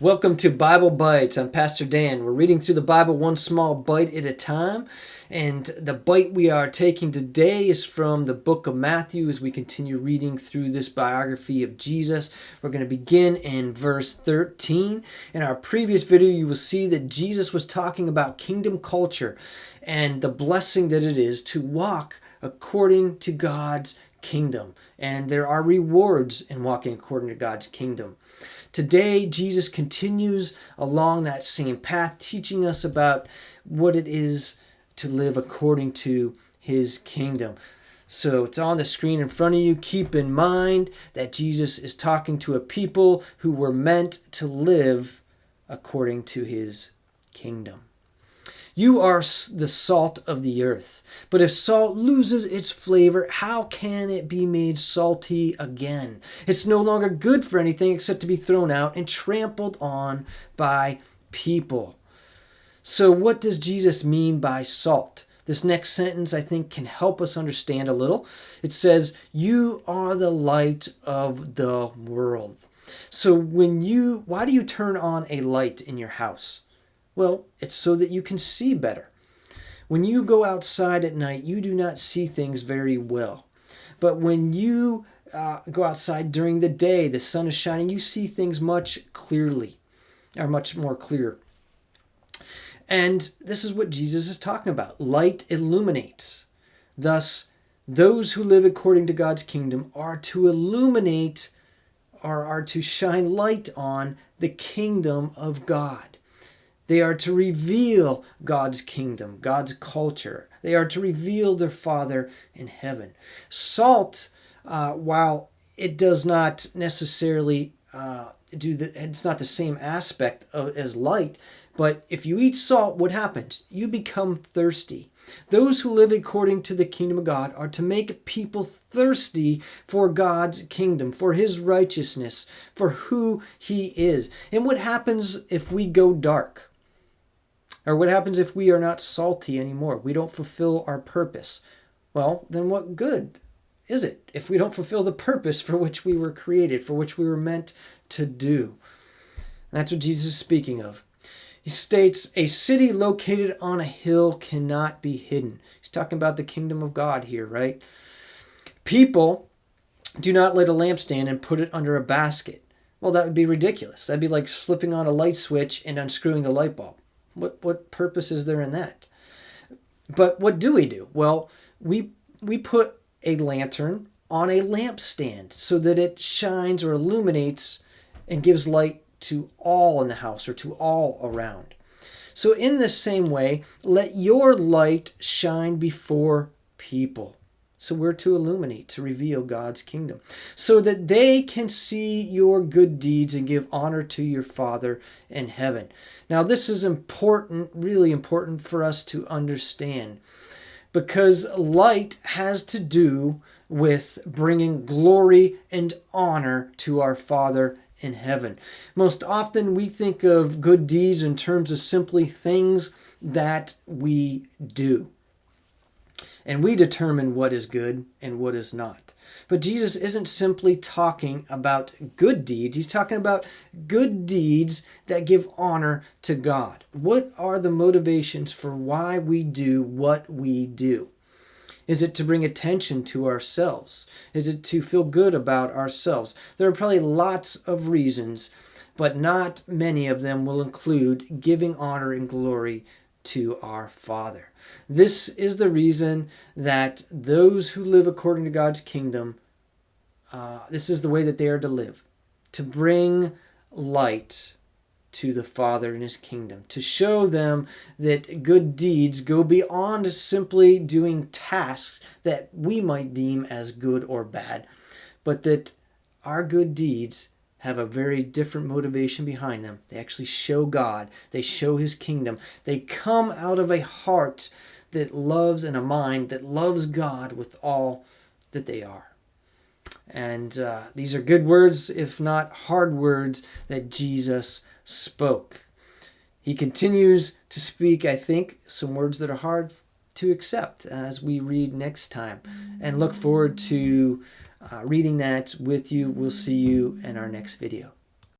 Welcome to Bible Bites. I'm Pastor Dan. We're reading through the Bible one small bite at a time. And the bite we are taking today is from the book of Matthew as we continue reading through this biography of Jesus. We're going to begin in verse 13. In our previous video, you will see that Jesus was talking about kingdom culture and the blessing that it is to walk according to God's kingdom. And there are rewards in walking according to God's kingdom. Today, Jesus continues along that same path, teaching us about what it is to live according to his kingdom. So it's on the screen in front of you. Keep in mind that Jesus is talking to a people who were meant to live according to his kingdom. You are the salt of the earth. But if salt loses its flavor, how can it be made salty again? It's no longer good for anything except to be thrown out and trampled on by people. So what does Jesus mean by salt? This next sentence, I think, can help us understand a little. It says, "You are the light of the world." So why do you turn on a light in your house? Well, it's so that you can see better. When you go outside at night, you do not see things very well. But when you go outside during the day, the sun is shining, you see things much more clear. And this is what Jesus is talking about. Light illuminates. Thus, those who live according to God's kingdom are to illuminate or are to shine light on the kingdom of God. They are to reveal God's kingdom, God's culture. They are to reveal their Father in heaven. Salt, while it does not necessarily it's not the same aspect as light, but if you eat salt, what happens? You become thirsty. Those who live according to the kingdom of God are to make people thirsty for God's kingdom, for his righteousness, for who he is. And what happens if we go dark? Or what happens if we are not salty anymore? We don't fulfill our purpose. Well, then what good is it if we don't fulfill the purpose for which we were created, for which we were meant to do? That's what Jesus is speaking of. He states, a city located on a hill cannot be hidden. He's talking about the kingdom of God here, right? People do not light a lampstand and put it under a basket. Well, that would be ridiculous. That'd be like flipping on a light switch and unscrewing the light bulb. What purpose is there in that? But what do? Well, we put a lantern on a lampstand so that it shines or illuminates and gives light to all in the house or to all around. So in the same way, let your light shine before people. So we're to illuminate, to reveal God's kingdom, so that they can see your good deeds and give honor to your Father in heaven. Now, this is important, really important for us to understand, because light has to do with bringing glory and honor to our Father in heaven. Most often we think of good deeds in terms of simply things that we do. And we determine what is good and what is not. But Jesus isn't simply talking about good deeds. He's talking about good deeds that give honor to God. What are the motivations for why we do what we do? Is it to bring attention to ourselves? Is it to feel good about ourselves? There are probably lots of reasons, but not many of them will include giving honor and glory to our Father. This is the reason that those who live according to God's kingdom, this is the way that they are to live, to bring light to the Father in his kingdom, to show them that good deeds go beyond simply doing tasks that we might deem as good or bad, but that our good deeds have a very different motivation behind them. They actually show God. They show his kingdom. They come out of a heart that loves and a mind that loves God with all that they are. And these are good words, if not hard words, that Jesus spoke. He continues to speak, I think, some words that are hard to accept as we read next time. And look forward to reading that with you. We'll see you in our next video.